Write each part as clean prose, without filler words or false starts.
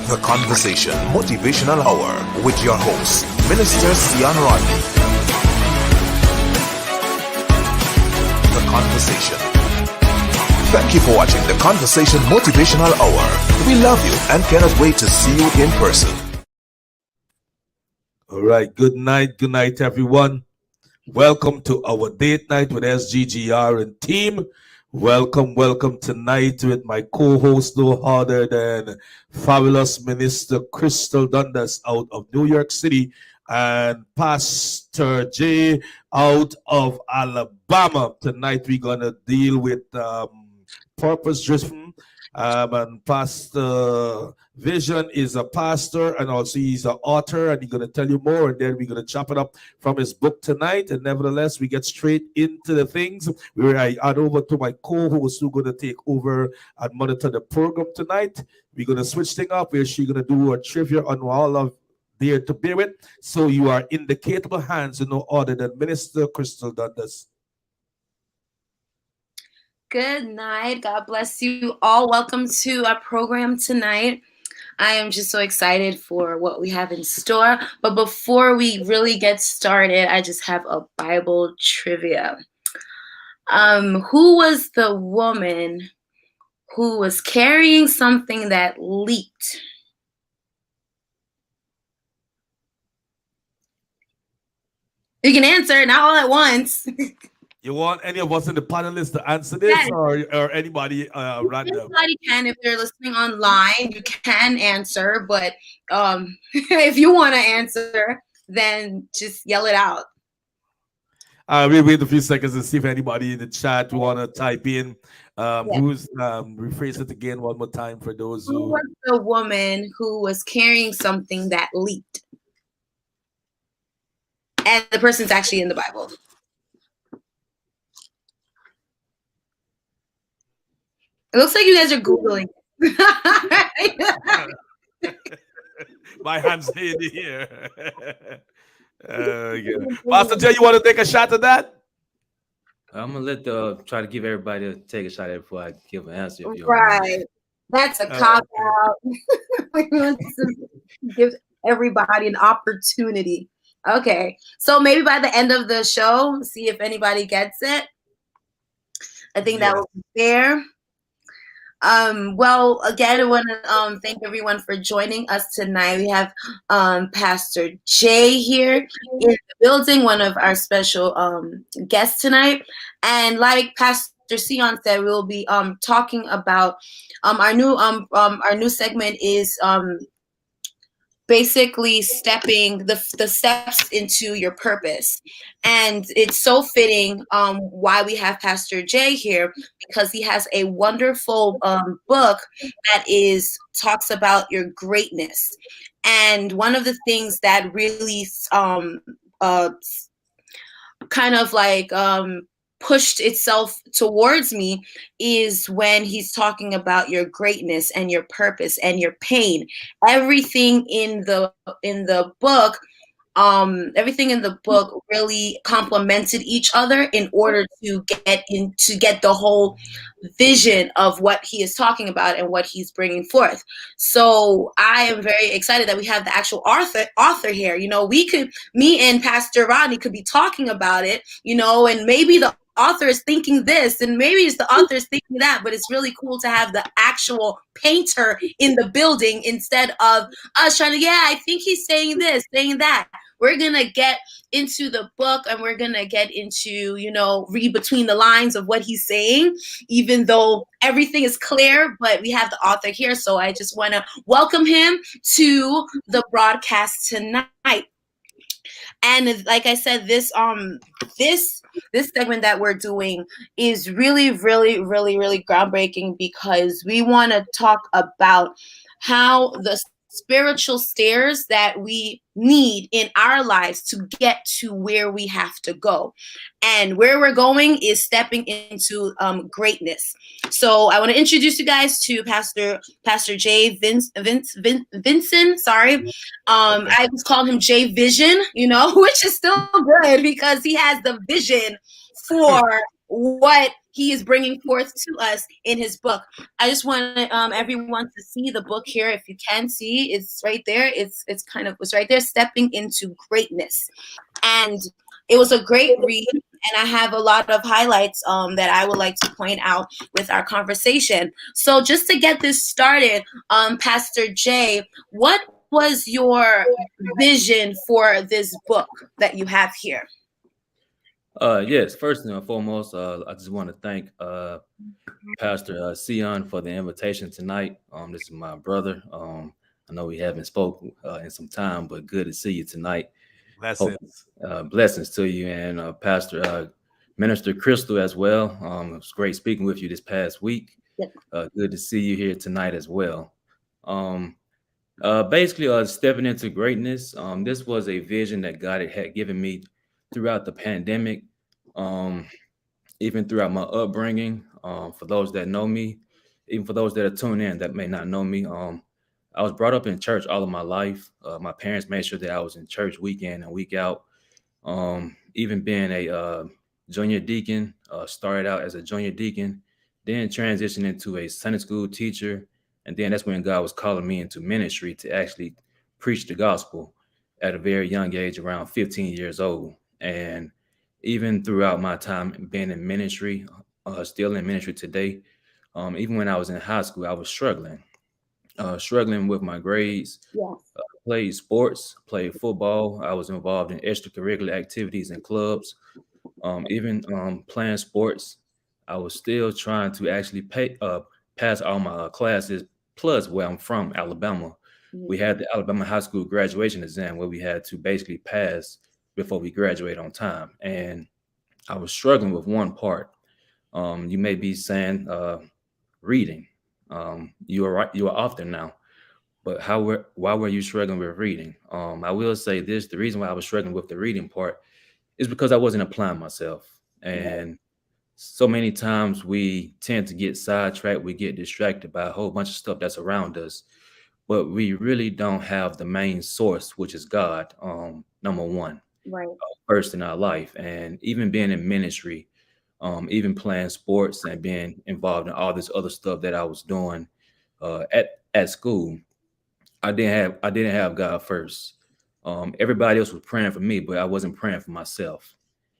The Conversation Motivational Hour with your host, Minister Seon Rodney. The Conversation. Thank you for watching The Conversation Motivational Hour. We love you and cannot wait to see you in person. All right, good night, everyone. Welcome to our date night with SGGR and team. Welcome tonight with my co-host, no other than fabulous Minister Crystal Dundas out of New York City and Pastor Jay out of Alabama. Tonight we're gonna deal with purpose-driven. And Pastor Vision is a pastor and also he's an author, and he's going to tell you more, and then we're going to chop it up from his book tonight. And nevertheless, we get straight into the things where I add over to my co-host who's going to take over and monitor the program tonight. We're going to switch things up where she's going to do a trivia on all of there to bear with. So you are in the capable hands of no other than Minister Crystal Dundas. Good night. God bless you all. Welcome to our program tonight. I am just so excited for what we have in store. But before we really get started, I just have a Bible trivia. Who was the woman who was carrying something that leaked? You can answer, not all at once. You want any of us in the panelists to answer this, yes, or anybody random? Anybody can. If you're listening online, you can answer. But if you want to answer, then just yell it out. We'll wait a few seconds and see if anybody in the chat want to type in. Who's rephrase it again one more time for those who was the woman who was carrying something that leaked, and the person's actually in the Bible. It looks like you guys are Googling. My hands in here. Pastor Jay, you want to take a shot at that? I'm going to try to give everybody to take a shot at it before I give an answer. Right. That's a cop-out. We want to give everybody an opportunity. Okay. So maybe by the end of the show, see if anybody gets it. I think that will be fair. Well, again, I want to thank everyone for joining us tonight. We have Pastor Jay here in the building, one of our special guests tonight. And like Pastor Seon said, we'll be talking about our new segment is basically stepping the steps into your purpose. And it's so fitting why we have Pastor Jay here, because he has a wonderful book that talks about your greatness. And one of the things that really kind of like pushed itself towards me is when he's talking about your greatness and your purpose and your pain. Everything in the book, everything in the book really complemented each other in order to get the whole vision of what he is talking about and what he's bringing forth. So I am very excited that we have the actual author here. You know, me and Pastor Rodney could be talking about it, you know, and maybe the author is thinking this and maybe it's the author is thinking that, but it's really cool to have the actual painter in the building instead of us trying to, I think he's saying this, saying that. We're going to get into the book and we're going to get into, you know, read between the lines of what he's saying, even though everything is clear, but we have the author here. So I just want to welcome him to the broadcast tonight. And like I said, this segment that we're doing is really, really, really, really groundbreaking, because we want to talk about how the spiritual stairs that we need in our lives to get to where we have to go. And where we're going is stepping into greatness. So I want to introduce you guys to Pastor Jay Vincent. Sorry. I was calling him Jay Vision, you know, which is still good because he has the vision for what he is bringing forth to us in his book. I just want everyone to see the book here. If you can see, it's right there. It's right there, Stepping into Greatness. And it was a great read. And I have a lot of highlights that I would like to point out with our conversation. So just to get this started, Pastor Jay, what was your vision for this book that you have here? Yes, first and foremost, I just want to thank Pastor Seon for the invitation tonight. This is my brother. I know we haven't spoken in some time, but good to see you tonight. Blessings. Blessings to you, and Pastor Minister Crystal as well. It was great speaking with you this past week. Yep. Good to see you here tonight as well. Basically, stepping into greatness. This was a vision that God had given me throughout the pandemic, even throughout my upbringing. For those that know me, even for those that are tuned in that may not know me, I was brought up in church all of my life. My parents made sure that I was in church week in and week out. Even being a junior deacon, started out as a junior deacon, then transitioned into a Sunday school teacher. And then that's when God was calling me into ministry to actually preach the gospel at a very young age, around 15 years old. And even throughout my time being in ministry, still in ministry today, even when I was in high school, I was struggling with my grades. Yes. Played sports, played football. I was involved in extracurricular activities and clubs. Even playing sports, I was still trying to actually pass all my classes. Plus, where I'm from, Alabama, we had the Alabama high school graduation exam where we had to basically pass before we graduate on time. And I was struggling with one part. You may be saying reading. You are right. You are off there now. But why were you struggling with reading? I will say this: the reason why I was struggling with the reading part is because I wasn't applying myself. And so many times we tend to get sidetracked. We get distracted by a whole bunch of stuff that's around us, but we really don't have the main source, which is God. Number one, Right. first in our life. And even being in ministry, even playing sports and being involved in all this other stuff that I was doing at school, I didn't have God first. Everybody else was praying for me, but I wasn't praying for myself.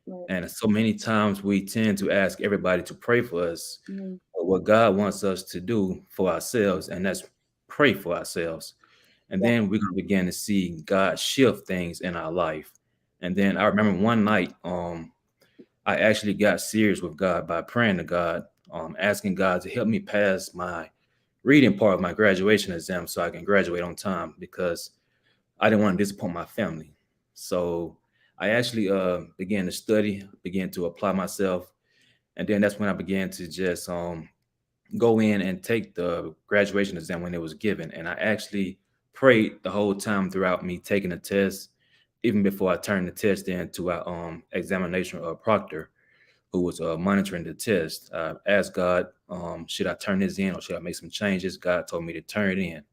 Right. And so many times we tend to ask everybody to pray for us, Mhm. but what God wants us to do for ourselves, and that's pray for ourselves. And Yeah. then we're going to begin to see God shift things in our life. And then I remember one night, I actually got serious with God by praying to God, asking God to help me pass my reading part of my graduation exam so I can graduate on time, because I didn't want to disappoint my family. So I actually began to study, began to apply myself. And then that's when I began to just go in and take the graduation exam when it was given. And I actually prayed the whole time throughout me taking the test, even before I turned the test in to our examination proctor, who was monitoring the test. I asked God, should I turn this in or should I make some changes? God told me to turn it in.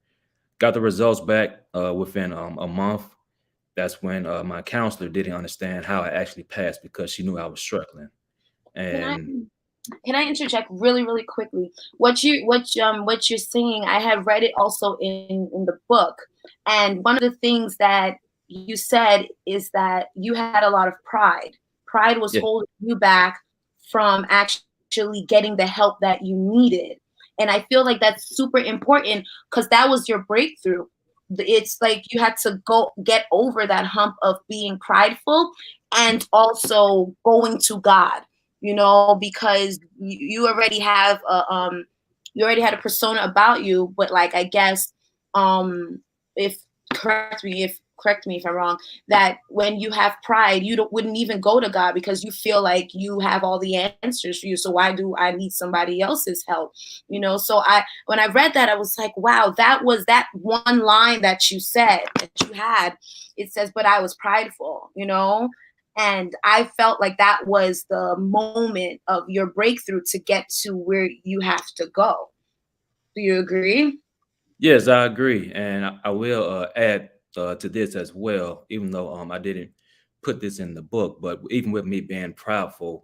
Got the results back within a month. That's when my counselor didn't understand how I actually passed because she knew I was struggling. Can I And can I interject really, really quickly? What you're saying, I have read it also in the book. And one of the things that you said is that you had a lot of pride. Pride was yeah, holding you back from actually getting the help that you needed. And I feel like that's super important because that was your breakthrough. It's like you had to go get over that hump of being prideful and also going to God, because you already have you already had a persona about you. But like, I guess, if correct me if I'm wrong, that when you have pride, you wouldn't even go to God because you feel like you have all the answers for you. So why do I need somebody else's help? So when I read that, I was like, wow, that was that one line that you said that you had. It says, but I was prideful. And I felt like that was the moment of your breakthrough to get to where you have to go. Do you agree? yes, I agree. And I will add to this as well, even though I didn't put this in the book, but even with me being proudful,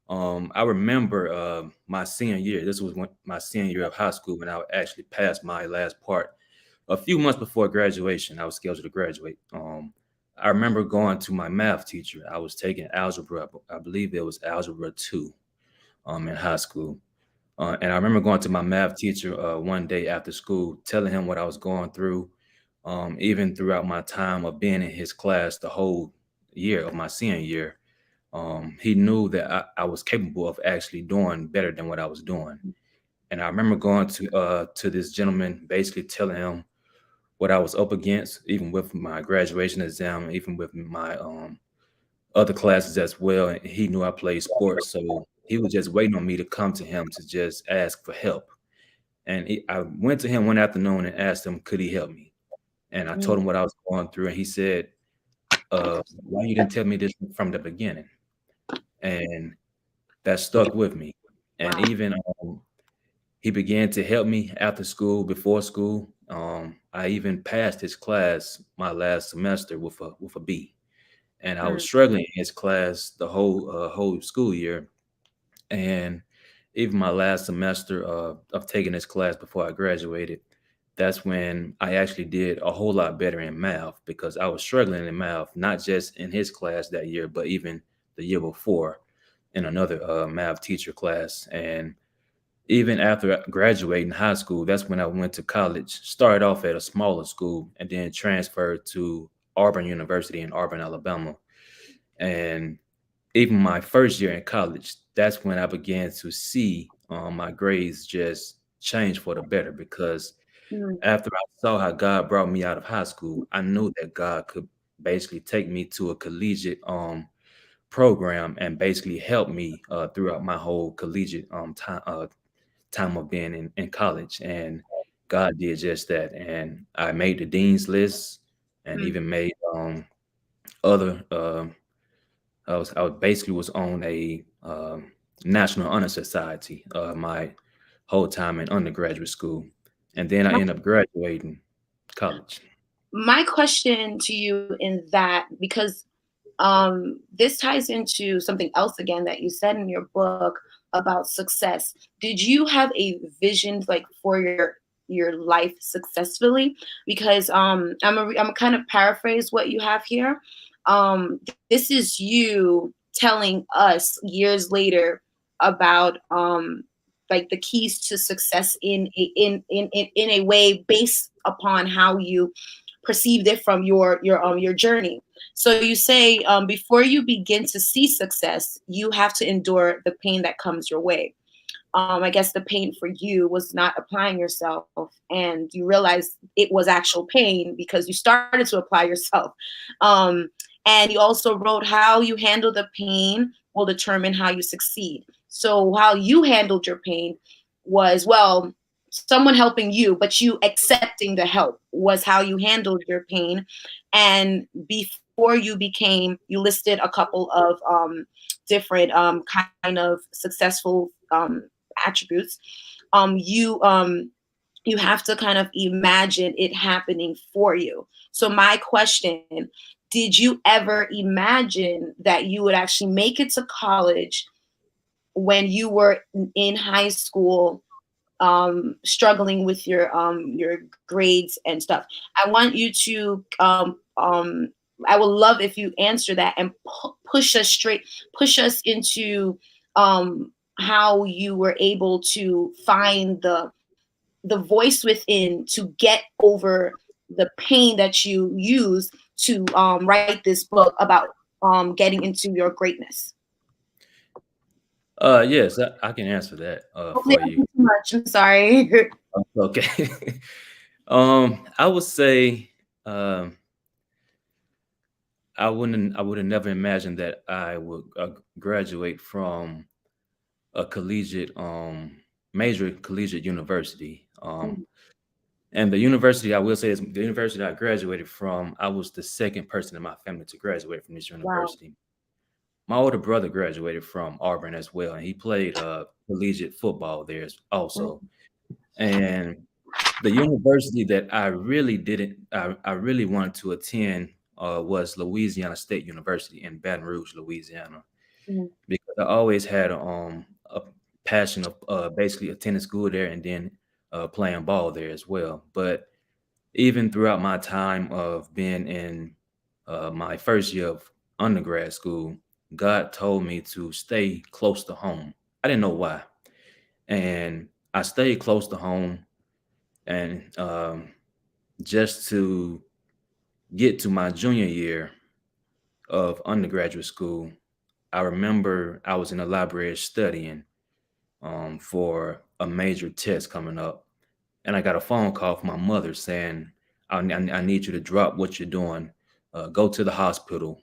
I remember my senior year. This was my senior year of high school when I actually passed my last part. A few months before graduation, I was scheduled to graduate. I remember going to my math teacher. I was taking algebra. I believe it was algebra 2 in high school. And I remember going to my math teacher one day after school, telling him what I was going through, even throughout my time of being in his class the whole year of my senior year. He knew that I was capable of actually doing better than what I was doing. And I remember going to this gentleman, basically telling him what I was up against, even with my graduation exam, even with my other classes as well. And he knew I played sports, so he was just waiting on me to come to him to just ask for help. And I went to him one afternoon and asked him, could he help me? And I told him what I was going through, and he said, why you didn't tell me this from the beginning? And that stuck with me. And even he began to help me after school, before school. I even passed his class my last semester with a B, and I was struggling in his class the whole school year. And even my last semester of taking this class before I graduated, that's when I actually did a whole lot better in math, because I was struggling in math, not just in his class that year, but even the year before in another math teacher class. And even after graduating high school, that's when I went to college. Started off at a smaller school and then transferred to Auburn University in Auburn, Alabama. And even my first year in college, that's when I began to see my grades just change for the better, because after I saw how God brought me out of high school, I knew that God could basically take me to a collegiate program and basically help me throughout my whole collegiate time of being in college. And God did just that. And I made the dean's list and even made other I basically was on a National Honor Society my whole time in undergraduate school. And then I ended up graduating college. My question to you in that, because this ties into something else again that you said in your book about success. Did you have a vision like for your life successfully? Because I'm kind of paraphrase what you have here. This is you telling us years later about like the keys to success in a way based upon how you perceived it from your journey. So you say before you begin to see success, you have to endure the pain that comes your way. I guess the pain for you was not applying yourself, and you realized it was actual pain because you started to apply yourself. And you also wrote how you handle the pain will determine how you succeed. So how you handled your pain was, well, someone helping you, but you accepting the help was how you handled your pain. And before you listed a couple of different kind of successful attributes. You have to kind of imagine it happening for you. So my question, did you ever imagine that you would actually make it to college when you were in high school, struggling with your grades and stuff? I want you to I would love if you answer that and push us into how you were able to find the voice within to get over the pain that you use to write this book about getting into your greatness. Yes, I can answer that Hopefully for I you. didn't do too much. I'm sorry. Okay. I would say I would have never imagined that I would graduate from a collegiate major collegiate university. And the university, I will say, is the university I graduated from. I was the second person in my family to graduate from this Wow. university. My older brother graduated from Auburn as well, and he played collegiate football there also. And the university that I really wanted to attend was Louisiana State University in Baton Rouge, Louisiana. Mhm. because I always had a passion of basically attending school there and then playing ball there as well. But even throughout my time of being in my first year of undergrad school, God told me to stay close to home. I didn't know why, and I stayed close to home, and just to get to my junior year of undergraduate school, I remember I was in the library studying for a major test coming up, and I got a phone call from my mother saying, I need you to drop what you're doing, go to the hospital."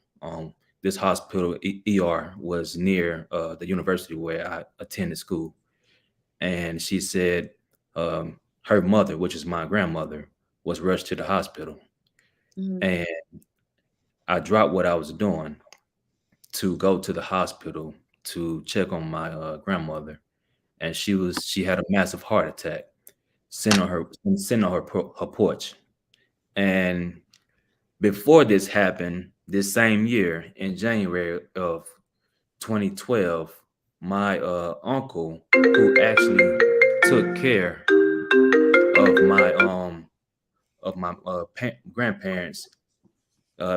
This hospital, ER, was near the university where I attended school. And she said her mother, which is my grandmother, was rushed to the hospital. Mhm. And I dropped what I was doing to go to the hospital to check on my grandmother. And she had a massive heart attack sitting on her porch. And before this happened, this same year in January of 2012, my uncle, who actually took care of my grandparents,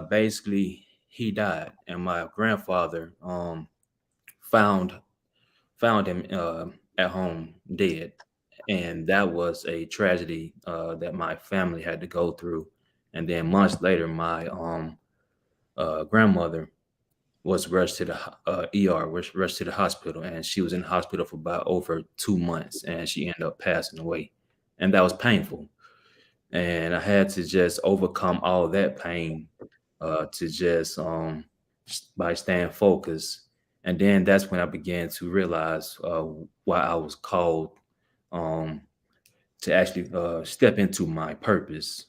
basically he died, and my grandfather found found him at home dead, and that was a tragedy that my family had to go through. And then months later, my grandmother was rushed to the ER, was rushed to the hospital, and she was in the hospital for about over 2 months, and she ended up passing away, and that was painful. And I had to just overcome all that pain to just by staying focused. And then that's when I began to realize why I was called um, to actually step into my purpose.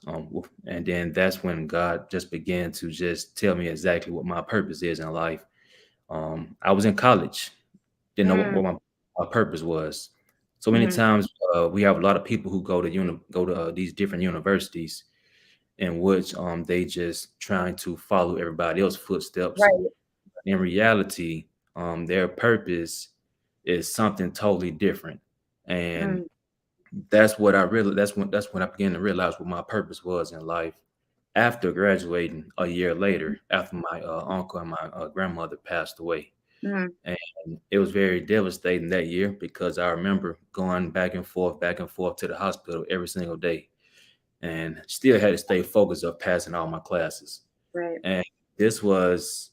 And then that's when God just began to just tell me exactly what my purpose is in life. I was in college, didn't know Mm. what my purpose was. So many Mhm. times we have a lot of people who go to these different universities in which they just trying to follow everybody else's footsteps. Right. In reality, their purpose is something totally different, and Mm. that's when I began to realize what my purpose was in life. After graduating a year later, after my uncle and my grandmother passed away, Mhm. and it was very devastating that year because I remember going back and forth to the hospital every single day, and still had to stay focused of passing all my classes. Right. And this was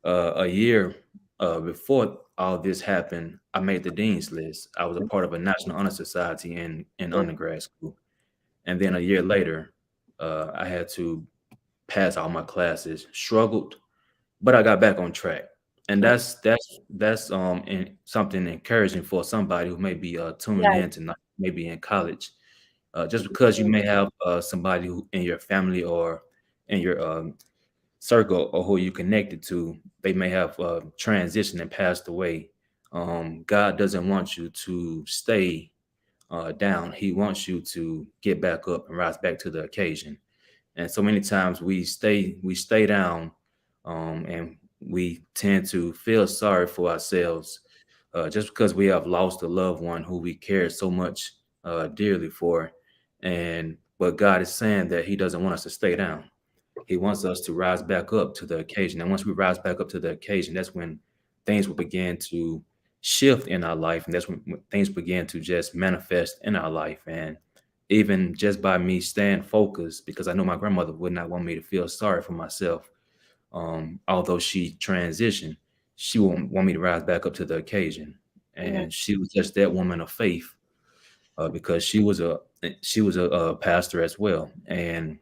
a year before all this happened. I made the dean's list. I was a part of a National Honor Society in Yeah. undergrad school, and then a year later, I had to pass all my classes. Struggled, but I got back on track. And Right. something encouraging for somebody who may be tuning Yes. in tonight, maybe in college. Just because you may have somebody who in your family or in your circle or who you connected to, they may have transitioned and passed away. God doesn't want you to stay down. He wants you to get back up and rise back to the occasion. And so many times we stay down, and we tend to feel sorry for ourselves just because we have lost a loved one who we cared so much dearly for. And but God is saying that He doesn't want us to stay down. He wants us to rise back up to the occasion. And once we rise back up to the occasion, that's when things will begin to shift in our life. And that's when things begin to just manifest in our life. And even just by me staying focused, because I know my grandmother would not want me to feel sorry for myself. Although she transitioned, she won't want me to rise back up to the occasion. Yeah. And she was just that woman of faith because she was a pastor as well. And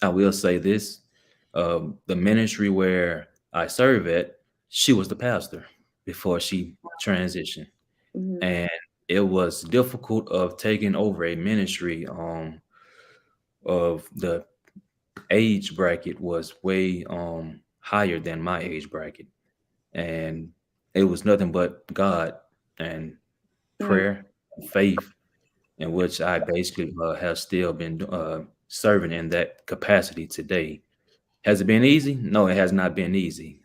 I will say this: the ministry where I serve at, she was the pastor before she transitioned, Mhm. and it was difficult of taking over a ministry. Of the age bracket was way higher than my age bracket, and it was nothing but God and Mm. prayer, faith, in which I basically have still been serving in that capacity today. Has it been easy? No, it has not been easy.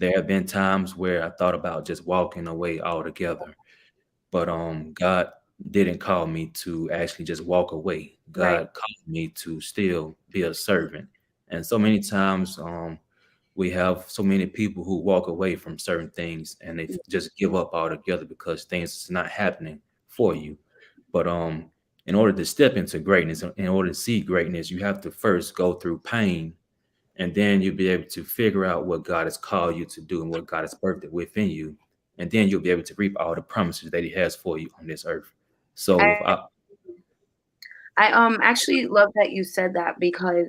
There have been times where I thought about just walking away altogether, but God didn't call me to actually just walk away. Right. God called me to still be a servant. And so many times we have so many people who walk away from certain things and they just give up altogether because things is not happening for you. But in order to step into greatness, in order to see greatness, you have to first go through pain, and then you'll be able to figure out what God has called you to do and what God has birthed within you, and then you'll be able to reap all the promises that He has for you on this earth. So, I actually love that you said that, because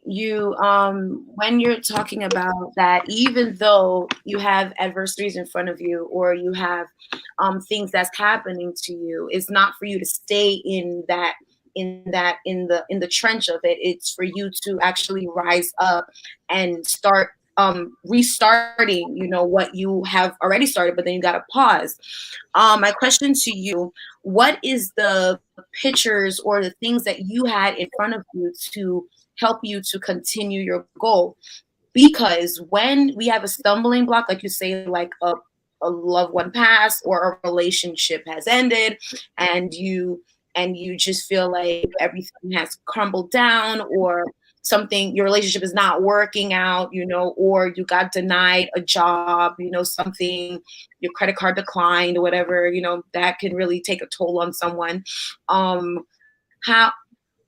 you when you're talking about that, even though you have adversities in front of you, or you have things that's happening to you, it's not for you to stay in the trench of it. It's for you to actually rise up and start restarting, what you have already started, but then you got to pause. My question to you: what is the pictures or the things that you had in front of you to help you to continue your goal? Because when we have a stumbling block, like you say, like a loved one passed, or a relationship has ended, and you just feel like everything has crumbled down, or something, your relationship is not working out, or you got denied a job, something, your credit card declined, or whatever, that can really take a toll on someone. How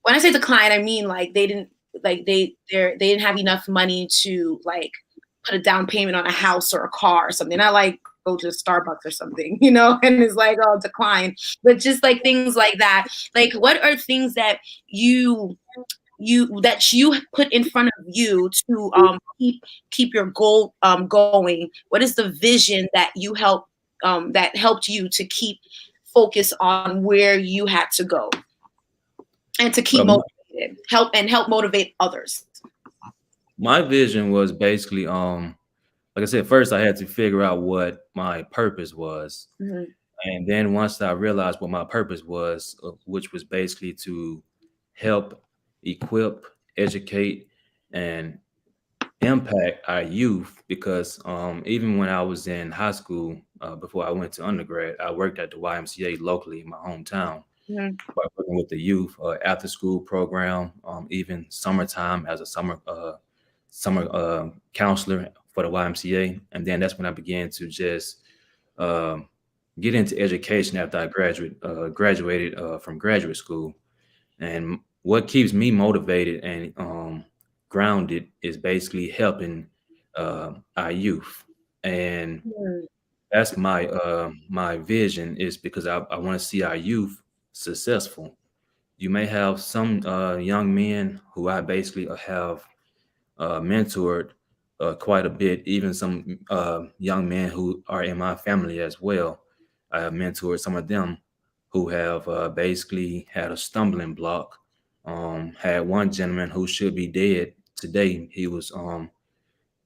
When I say decline, I mean like they didn't have enough money to like put a down payment on a house or a car or something. Not like go to Starbucks or something, and it's like, oh, decline. But just like things like that. Like, what are things that you put in front of you to keep your goal going? What is the vision that that helped you to keep focus on where you had to go, and to keep well, motivated, help motivate others? my vision was basically, like I said, first I had to figure out what my purpose was. Mhm. And then once I realized what my purpose was, which was basically to help, equip, educate, and impact our youth, because even when I was in high school, before I went to undergrad, I worked at the YMCA locally in my hometown, Mhm. by working with the youth, after school program, even summertime as a summer counselor for the YMCA. And then that's when I began to just um, get into education after I graduated from graduate school. And what keeps me motivated and grounded is basically helping our youth. And Mhm. that's my vision, is because I want to see our youth successful. You may have some young men who I basically have mentored quite a bit, even some young men who are in my family as well. I have mentored some of them who have basically had a stumbling block. Had one gentleman who should be dead today. He was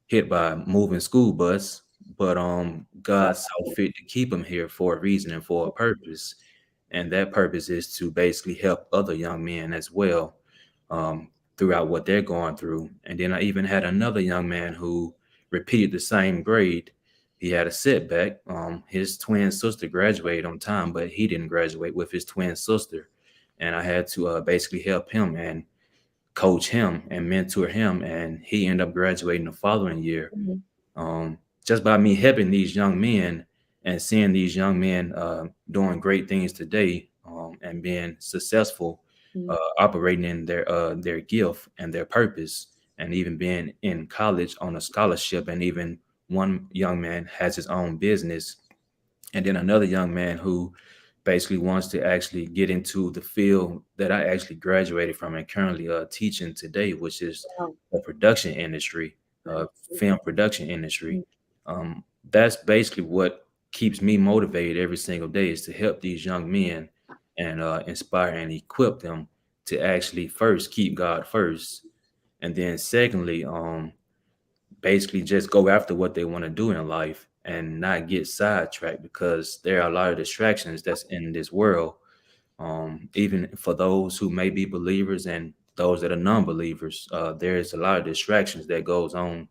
hit by a moving school bus, but God saw fit to keep him here for a reason and for a purpose, and that purpose is to basically help other young men as well, throughout what they're going through. And then I even had another young man who repeated the same grade. He had a setback. His twin sister graduated on time, but he didn't graduate with his twin sister, and I had to basically help him and coach him and mentor him, and he ended up graduating the following year. Mhm. Just by me helping these young men and seeing these young men doing great things today, and being successful, Mhm. operating in their gift and their purpose, and even being in college on a scholarship. And even one young man has his own business, and then another young man who basically wants to actually get into the field that I actually graduated from and currently teaching today, which is Wow. the production industry, Nice. film production industry. That's basically what keeps me motivated every single day, is to help these young men and inspire and equip them to actually first keep God first, and then secondly, basically just go after what they want to do in life and not get sidetracked, because there are a lot of distractions that's in this world, even for those who may be believers and those that are non-believers. There's a lot of distractions that goes on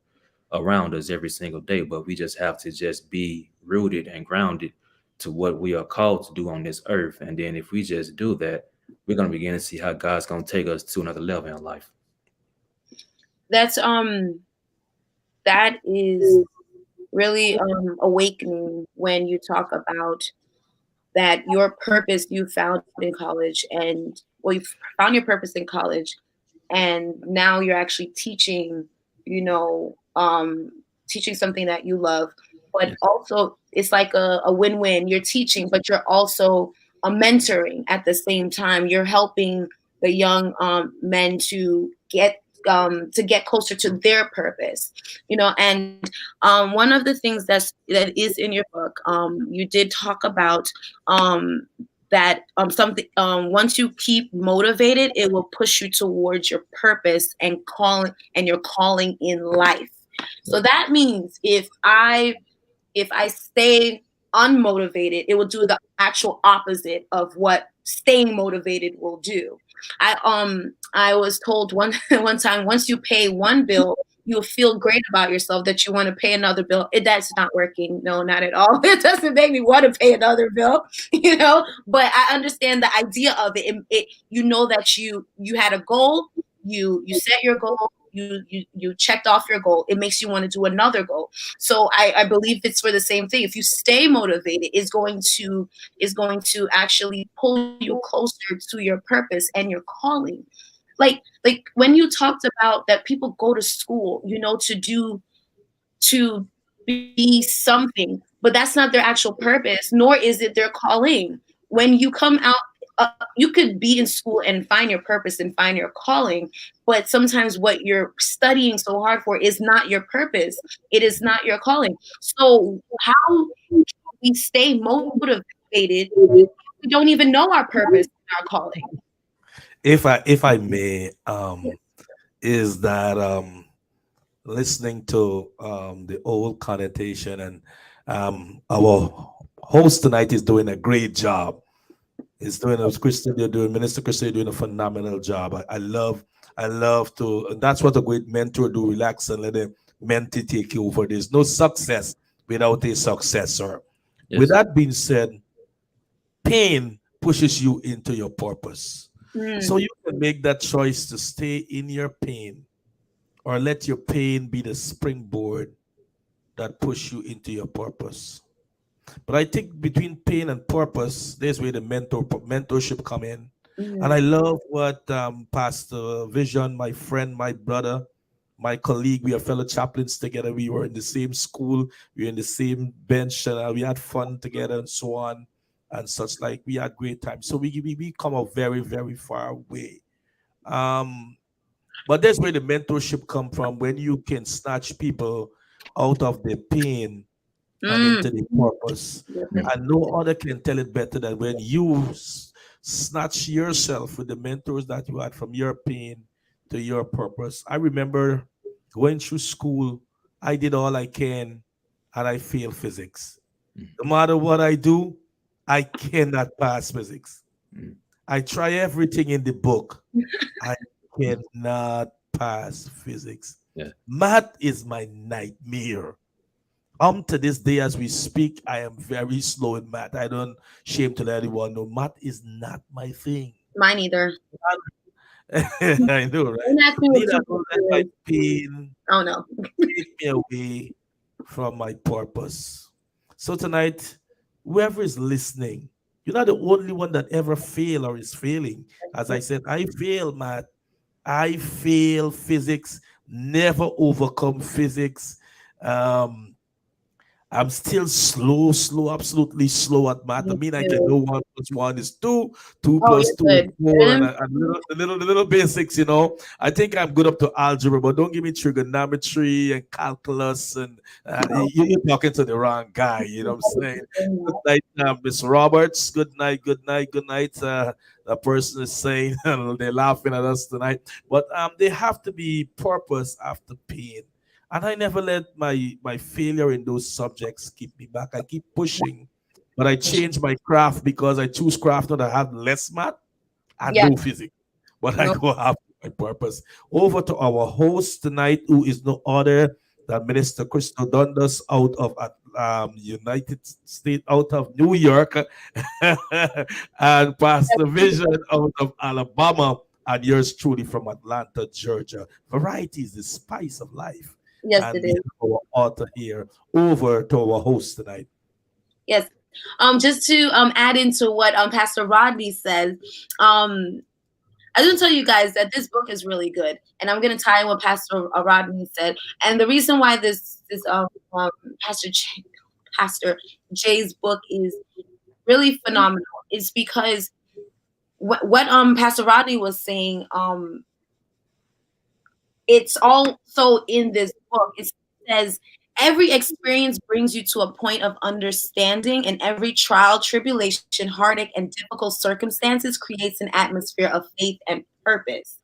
around us every single day, but we just have to just be rooted and grounded to what we are called to do on this earth. And then if we just do that, we're going to begin to see how God's going to take us to another level in life. That's that is really awakening when you talk about that your purpose you found in college, and well, you found your purpose in college, and now you're actually teaching, teaching something that you love, but Yes. also it's like a win-win. You're teaching, but you're also mentoring at the same time. You're helping the young men to get closer to their purpose, and one of the things that is in your book, you did talk about that something once you keep motivated, it will push you towards your purpose and your calling in life. So that means if I stay unmotivated, it will do the actual opposite of what staying motivated will do. I was told one time, once you pay one bill, you'll feel great about yourself that you want to pay another bill. That's not working. No, not at all. It doesn't make me want to pay another bill, But I understand the idea of it. That you had a goal. You set your goal. You checked off your goal. It makes you want to do another goal. So I believe it's for the same thing. If you stay motivated, is going to actually pull you closer to your purpose and your calling. Like when you talked about that people go to school, to be something, but that's not their actual purpose, nor is it their calling. When you come out, you could be in school and find your purpose and find your calling, but sometimes what you're studying so hard for is not your purpose. It is not your calling. So how can we stay motivated if we don't even know our purpose and our calling? If I may, is that listening to the old connotation, and our host tonight is doing a great job. He's doing Minister Christian, doing a phenomenal job. I love to, and that's what a great mentor do. Relax and let the mentee take you over. There's no success without a successor. Yes. With that being said, pain pushes you into your purpose. So you can make that choice to stay in your pain, or let your pain be the springboard that push you into your purpose. But I think between pain and purpose, there's where the mentorship come in. And I love what Pastor Vision, my friend, my brother, my colleague, we are fellow chaplains together. We were in the same school, we were in the same bench, and we had fun together and so on and such. Like, we had great time. So we come a very, very far way. But that's where the mentorship come from, when you can snatch people out of their pain and into the purpose. And no other can tell it better than when you snatch yourself with the mentors that you had, from your pain to your purpose. I remember going through school, I did all I can, and I failed physics. No matter what I do, I cannot pass physics. I try everything in the book. I cannot pass physics. Yeah. Math is my nightmare. To this day, as we speak, I am very slow in math. I don't shame to let anyone know. Math is not my thing. Mine either. I know, right? Neither will let my pain take me away from my purpose. So tonight, whoever is listening, you're not the only one that ever failed or is failing. As I said, I fail math. I fail physics. Never overcome physics. I'm still slow, absolutely slow at math. I mean, I can know 1 + 1 is 2, 2 + 2 is 4, and the little basics, I think I'm good up to algebra, but don't give me trigonometry and calculus, and you're talking to the wrong guy, you know what I'm saying? Good night, Miss Roberts. Good night. The person is saying, they're laughing at us tonight, but they have to be purpose after pain. And I never let my failure in those subjects keep me back. I keep pushing, but I change my craft, because I choose craft not to have less math and no physics, but I go after my purpose. Over to our host tonight, who is no other that Minister Crystal Dundas out of United States, out of New York, and Pastor Vision out of Alabama, and yours truly from Atlanta, Georgia. Variety is the spice of life. Yes, And it we is. have our author here over to our host tonight. Yes. Just to add into what Pastor Rodney says, I didn't tell you guys that this book is really good, and I'm going to tie in what Pastor Rodney said. And the reason why this Pastor Jay's book is really phenomenal is because what Pastor Rodney was saying, it's also in this book. It says every experience brings you to a point of understanding, and every trial, tribulation, heartache, and difficult circumstances creates an atmosphere of faith and purpose.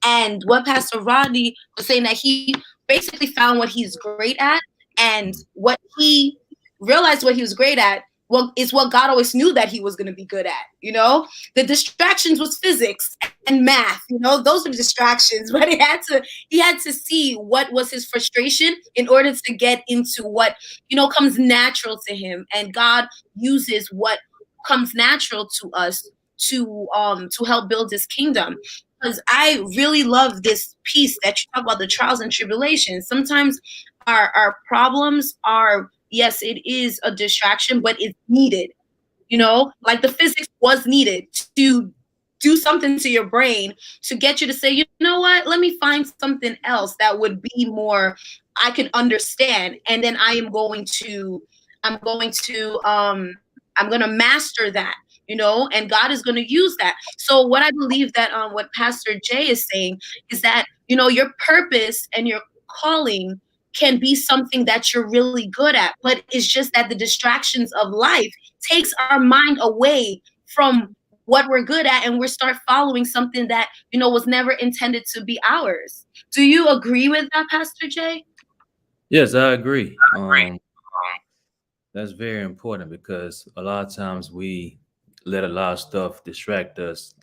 And what Pastor Rodney was saying, that he basically found what he's great at, and what he realized what he was great at, well, is what God always knew that he was going to be good at. The distractions was physics and math. Those were distractions, but he had to see what was his frustration in order to get into what comes natural to him. And God uses what comes natural to us to help build his kingdom. Because I really love this piece that you talk about, the trials and tribulations. Sometimes our problems are, yes, it is a distraction, but it's needed. Like the physics was needed to do something to your brain to get you to say, you know what, let me find something else that would be more I can understand. And then I'm going to master that, and God is going to use that. So what I believe that what Pastor Jay is saying is that, your purpose and your calling can be something that you're really good at, but it's just that the distractions of life takes our mind away from what we're good at, and we start following something that, was never intended to be ours. Do you agree with that, Pastor Jay? Yes, I agree. That's very important because a lot of times we let a lot of stuff distract us.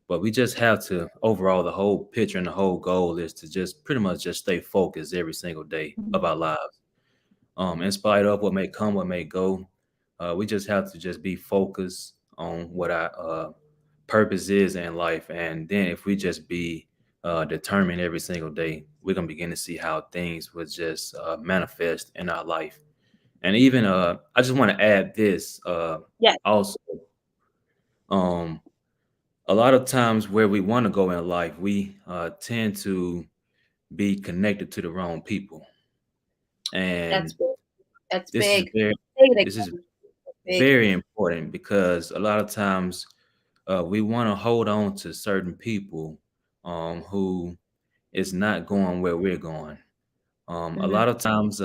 But we just have to, overall, the whole picture and the whole goal is to just pretty much just stay focused every single day of our lives. In spite of what may come, what may go, we just have to just be focused on what our purpose is in life. And then if we just be determined every single day, we're going to begin to see how things would just manifest in our life. And even I just want to add this Yes. also. A lot of times where we want to go in life, we tend to be connected to the wrong people. And That's this big. is very important because a lot of times we want to hold on to certain people who is not going where we're going. A lot of times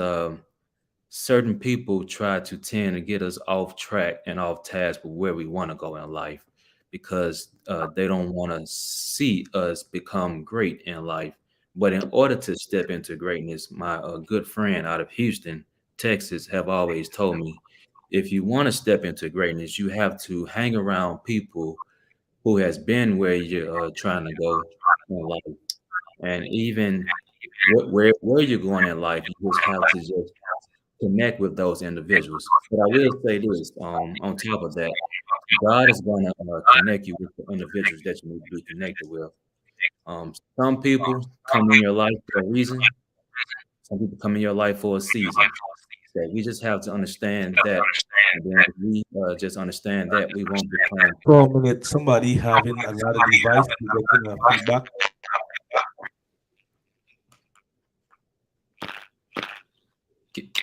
certain people try to tend to get us off track and off task with where we want to go in life because they don't want to see us become great in life. But in order to step into greatness, my good friend out of Houston, Texas, have always told me, if you want to step into greatness, you have to hang around people who has been where you're trying to go in life. And even where you're going in life, you just have to just connect with those individuals. But I will say this, on top of that, God is going to connect you with the individuals that you need to be connected with. Some people come in your life for a reason. Some people come in your life for a season. So we just have to understand that. And then if we just understand that, we won't become. For a minute, somebody having another device getting feedback.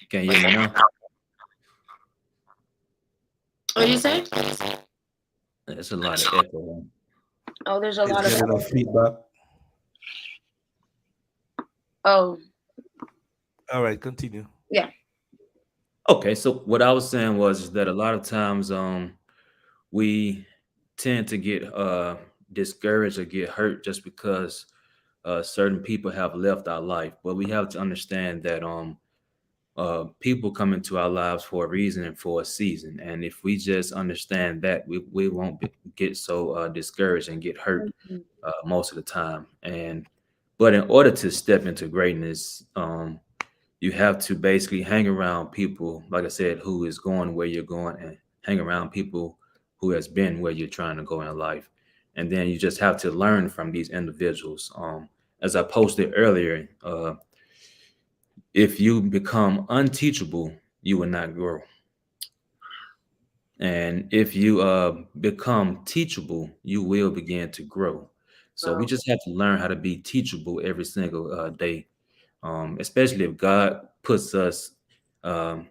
Can you hear me now? What do you say? There's a lot of echo. Oh, there's a lot of feedback. Oh. All right, continue. Yeah. Okay, so what I was saying was that a lot of times we tend to get discouraged or get hurt just because certain people have left our life. But we have to understand that people come into our lives for a reason and for a season. And if we just understand that, we won't get so discouraged and get hurt most of the time. But in order to step into greatness, you have to basically hang around people, like I said, who is going where you're going, and hang around people who has been where you're trying to go in life. And then you just have to learn from these individuals. As I posted earlier, if you become unteachable, you will not grow. And if you become teachable, you will begin to grow. So we just have to learn how to be teachable every single day, especially if God puts us um,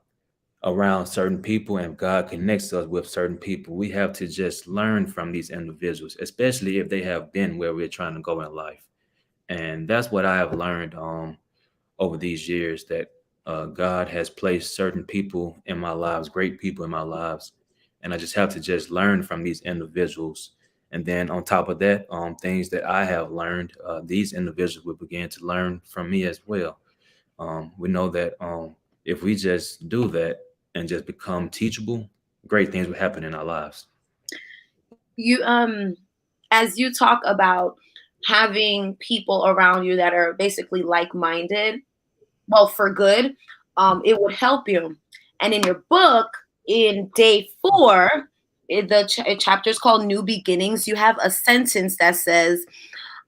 around certain people and God connects us with certain people. We have to just learn from these individuals, especially if they have been where we're trying to go in life. And that's what I have learned over these years, that God has placed certain people in my lives, great people in my lives. And I just have to just learn from these individuals. And then on top of that, things that I have learned, these individuals will begin to learn from me as well. We know that if we just do that and just become teachable, great things will happen in our lives. You as you talk about having people around you that are basically like-minded, well, for good, it would help you. And in your book, in day 4, the chapter is called New Beginnings. You have a sentence that says,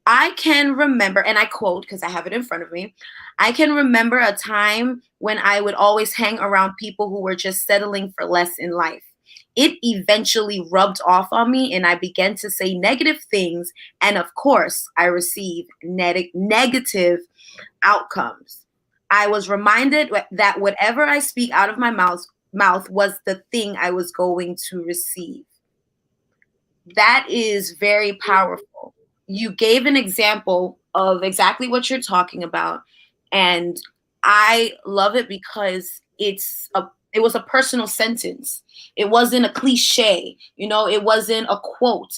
I can remember, and I quote because I have it in front of me, I can remember a time when I would always hang around people who were just settling for less in life. It eventually rubbed off on me and I began to say negative things. And of course, I received negative outcomes. I was reminded that whatever I speak out of my mouth was the thing I was going to receive. That is very powerful. You gave an example of exactly what you're talking about. And I love it because it was a personal sentence. It wasn't a cliche, it wasn't a quote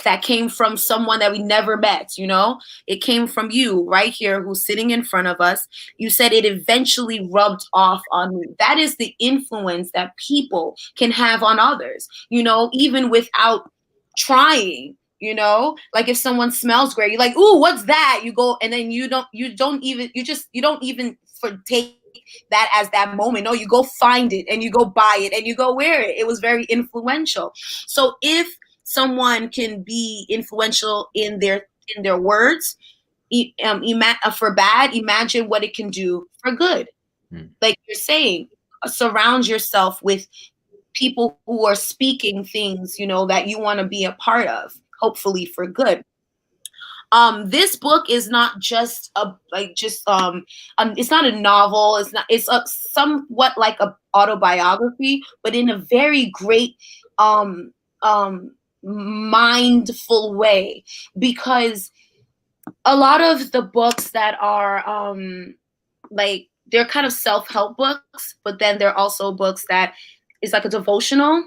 that came from someone that we never met, it came from you right here who's sitting in front of us. You said it eventually rubbed off on me. That is the influence that people can have on others, even without trying. Like if someone smells great, you're like, ooh, what's that? You go, and then you don't even take that as that moment. No, you go find it and you go buy it and you go wear it. It was very influential. So if someone can be influential in their words, for bad, imagine what it can do for good. Like you're saying, surround yourself with people who are speaking things, that you want to be a part of, hopefully for good. This book is not just it's not a novel. It's a somewhat like a autobiography, but in a very great mindful way, because a lot of the books that are they're kind of self-help books, but then they're also books that is like a devotional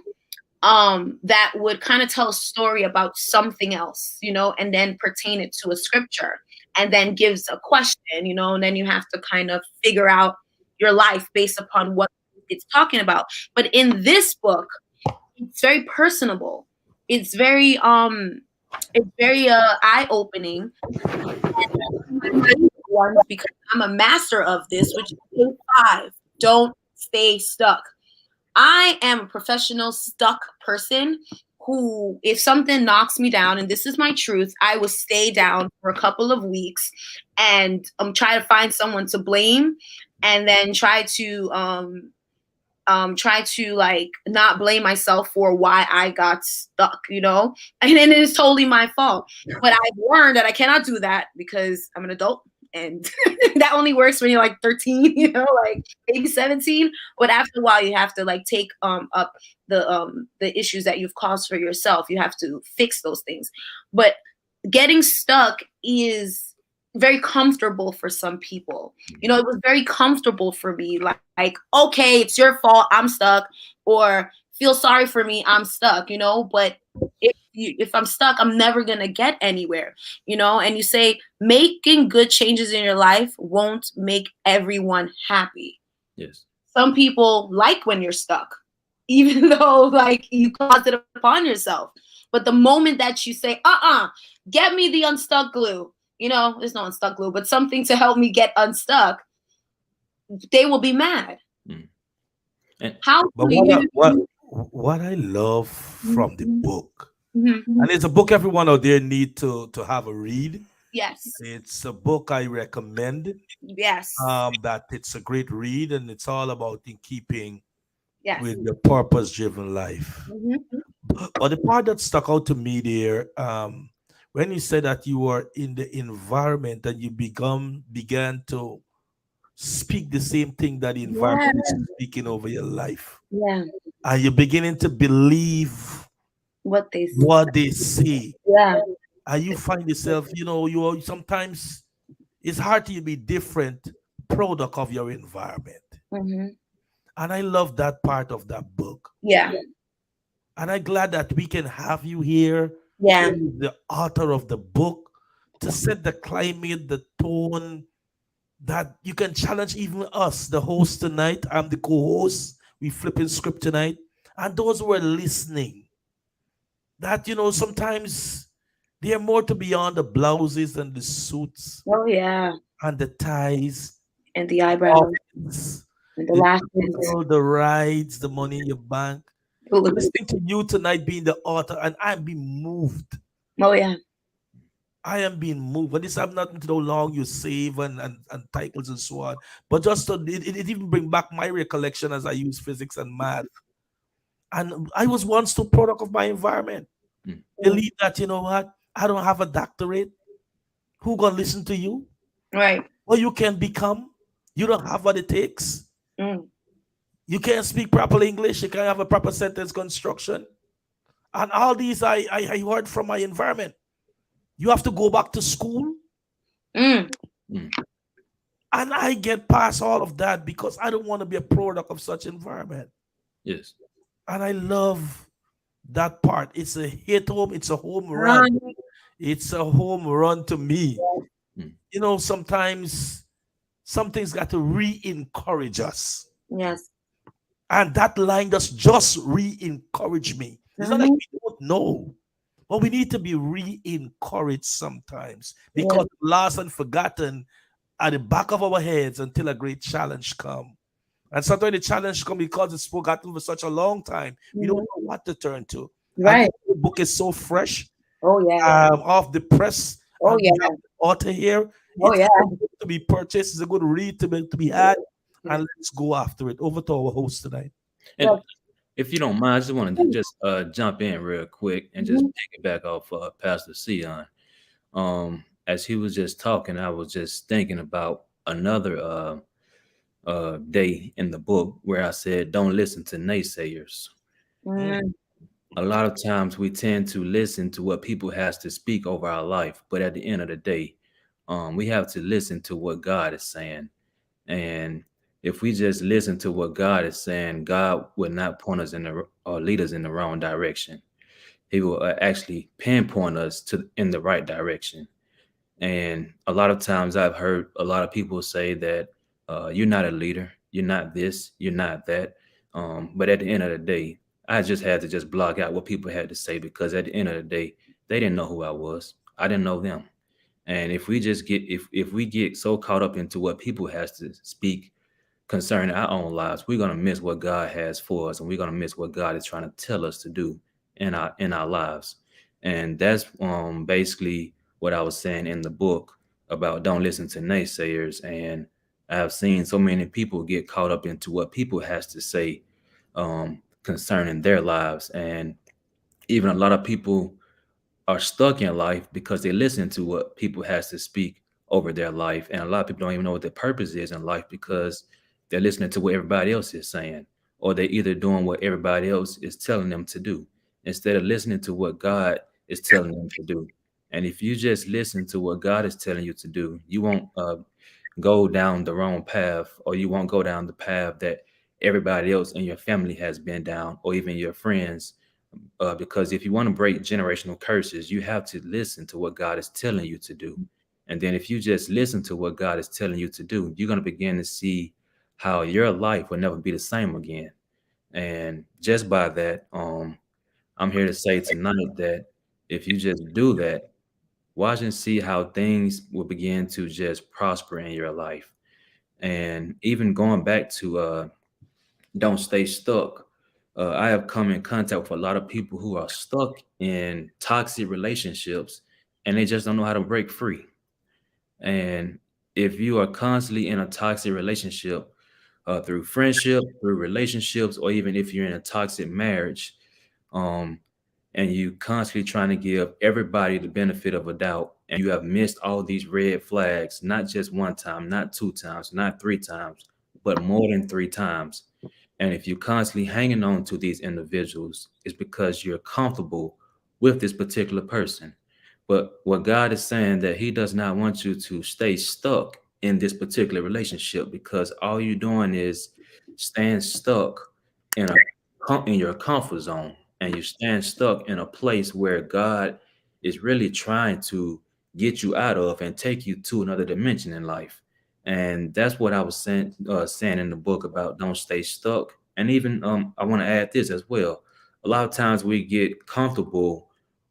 that would kind of tell a story about something else, and then pertain it to a scripture, and then gives a question, and then you have to kind of figure out your life based upon what it's talking about. But in this book, it's very personable. It's very eye-opening. Because I'm a master of this, which is page 5. Don't stay stuck. I am a professional stuck person who, if something knocks me down, and this is my truth, I will stay down for a couple of weeks and try to find someone to blame, and then try to like not blame myself for why I got stuck, and then it's totally my fault. But I've learned that I cannot do that because I'm an adult. And that only works when you're like 13, like maybe 17. But after a while, you have to like take up the issues that you've caused for yourself. You have to fix those things. But getting stuck is very comfortable for some people. It was very comfortable for me. Like, okay, it's your fault, I'm stuck, or feel sorry for me, I'm stuck. But if I'm stuck, I'm never going to get anywhere, and you say making good changes in your life won't make everyone happy. Yes. Some people like when you're stuck, even though like you caused it upon yourself. But the moment that you say, get me the unstuck glue, there's no unstuck glue, but something to help me get unstuck, they will be mad. Mm. And How But do you? what I love from the book, Mhm. and it's a book everyone out there need to have a read. Yes, It's a book I recommend. yes, That it's a great read, and it's all about in keeping yes. with your purpose-driven life. Mhm. But the part that stuck out to me there, when you said that you were in the environment and you began to speak the same thing that the Yeah, environment is speaking over your life, yeah. and you're beginning to believe What they? what they say, Yeah. and you find yourself, you are sometimes it's hard to be different product of your environment. Hmm. And I love that part of that book. Yeah. And I'm glad that we can have you here, Yeah. the author of the book, to set the climate, the tone, that you can challenge even us, the host tonight. I'm the co-host. We flipping script tonight. And those who are listening, that sometimes they're more to beyond the blouses and the suits Oh yeah. and the ties, And the the eyebrows office, and the the lashes. the rides, the money in your bank. Who I'm looks? listening to you tonight being the author, and I'm being moved. Oh yeah. I am being moved. But this have nothing to do how long you save and titles and so on. But just to, it even bring back my recollection as I use physics and math. And I was once the product of my environment. mm, Believe that, you know what? I don't have a doctorate. Who gonna listen to you? Right. What you can become? You don't have what it takes. Mm. You can't speak proper English. You can't have a proper sentence construction. And all these I heard from my environment. You have to go back to school. Mm. mm. And I get past all of that because I don't want to be a product of such environment. Yes. And I love that part. It's a hit home, it's a home run. Right. It's a home run to me. Mm. Sometimes something's got to re-encourage us. Yes. And that line just re-encourage me. It's not like Mhm. we don't know. But we need to be re-encouraged sometimes Yeah. because lost and forgotten at the back of our heads until a great challenge come. And sometimes the challenge come because it's forgotten for such a long time. We don't Mhm. know what to turn to. And Right. the book is so fresh, Oh yeah. off the press, Oh and we yeah. have the author here. Oh It's yeah. a good book to be purchased. It's a good read to be had. And let's go after it. Over to our host tonight. And Yes. if you don't mind, I just wanted to just jump in real quick and just Mhm. pick it back off Pastor Seon. As he was just talking, I was just thinking about another day in the book where I said, "Don't listen to naysayers." Mm. Mm. A lot of times we tend to listen to what people has to speak over our life, but at the end of the day, we have to listen to what God is saying. And if we just listen to what God is saying, God will not point us in the or lead us in the wrong direction. He will actually pinpoint us to in the right direction. And a lot of times I've heard a lot of people say that you're not a leader, you're not this, you're not that. But at the end of the day, I just had to just block out what people had to say because at the end of the day, they didn't know who I was. I didn't know them. And if we just get if we get so caught up into what people has to speak concerning our own lives, we're gonna miss what God has for us, and we're gonna miss what God is trying to tell us to do in our lives. And that's basically what I was saying in the book about don't listen to naysayers. And I've seen so many people get caught up into what people has to say concerning their lives, and even a lot of people are stuck in life because they listen to what people has to speak over their life. And a lot of people don't even know what their purpose is in life because they're listening to what everybody else is saying, or they're either doing what everybody else is telling them to do instead of listening to what God is telling them to do. And if you just listen to what God is telling you to do, you won't go down the wrong path, or you won't go down the path that everybody else in your family has been down, or even your friends. Because if you want to break generational curses, you have to listen to what God is telling you to do. And then if you just listen to what God is telling you to do, you're going to begin to see how your life will never be the same again. And just by that, I'm here to say tonight that if you just do that, watch and see how things will begin to just prosper in your life. And even going back to don't stay stuck. I have come in contact with a lot of people who are stuck in toxic relationships and they just don't know how to break free. And if you are constantly in a toxic relationship, through friendship, through relationships, or even if you're in a toxic marriage, um, and you constantly trying to give everybody the benefit of a doubt, and you have missed all these red flags, not just one time, not two times, not three times, but more than three times. And if you're constantly hanging on to these individuals, it's because you're comfortable with this particular person. But what God is saying that He does not want you to stay stuck in this particular relationship, because all you're doing is staying stuck in in your comfort zone, and you stand stuck in a place where God is really trying to get you out of and take you to another dimension in life. And that's what I was saying in the book about don't stay stuck. And even I want to add this as well. A lot of times we get comfortable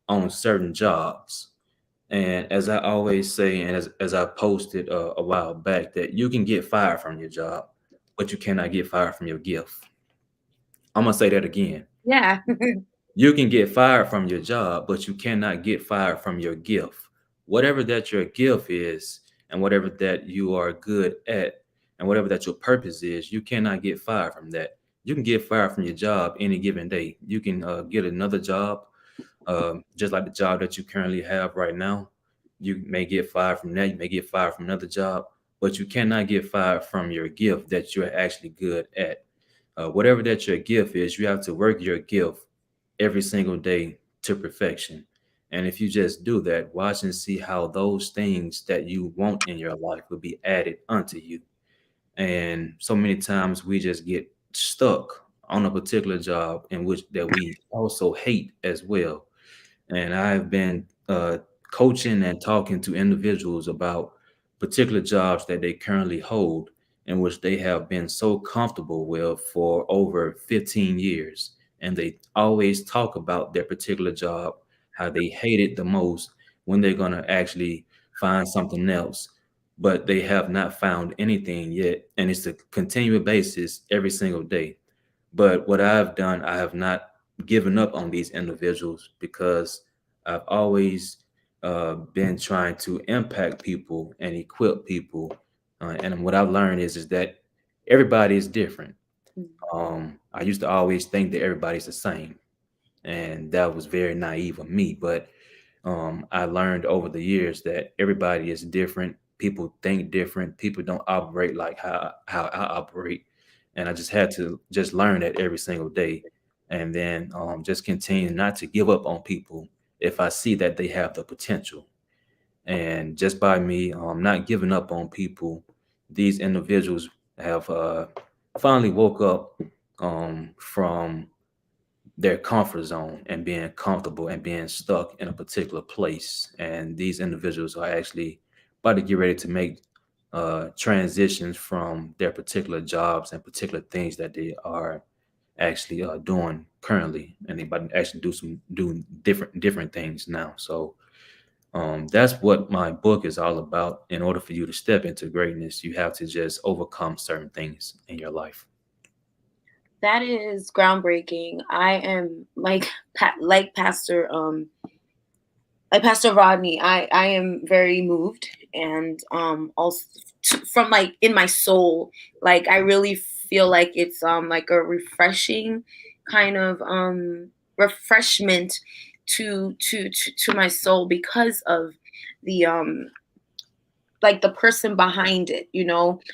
on certain jobs. And as I always say, and as I posted a while back, that you can get fired from your job, but you cannot get fired from your gift. I'm going to say that again. Yeah. You can get fired from your job, but you cannot get fired from your gift. Whatever that your gift is, and whatever that you are good at, and whatever that your purpose is, you cannot get fired from that. You can get fired from your job any given day. You can get another job, just like the job that you currently have right now. You may get fired from that. You may get fired from another job, but you cannot get fired from your gift that you're actually good at. Whatever that your gift is, you have to work your gift every single day to perfection. And if you just do that, watch and see how those things that you want in your life will be added unto you. And so many times we just get stuck on a particular job in which that we also hate as well. And I've been coaching and talking to individuals about particular jobs that they currently hold, in which they have been so comfortable with for over 15 years. And they always talk about their particular job, how they hate it the most, when they're going to actually find something else. But they have not found anything yet. And it's a continual basis every single day. But what I've done, I have not given up on these individuals, because I've always been trying to impact people and equip people. And what I've learned is that everybody is different. I used to always think that everybody's the same, and that was very naive of me. But I learned over the years that everybody is different. People think different. People don't operate like how I operate, and I just had to just learn that every single day, and then just continue not to give up on people if I see that they have the potential. And just by me not giving up on people, these individuals have finally woke up from their comfort zone and being comfortable and being stuck in a particular place. And these individuals are actually about to get ready to make transitions from their particular jobs and particular things that they are actually doing currently, and they about to actually do different things now. So that's what my book is all about. In order for you to step into greatness, you have to just overcome certain things in your life. That is groundbreaking. I am like Pastor Rodney. I am very moved, and also from like in my soul, like I really feel like it's like a refreshing kind of refreshment to my soul, because of the like the person behind it.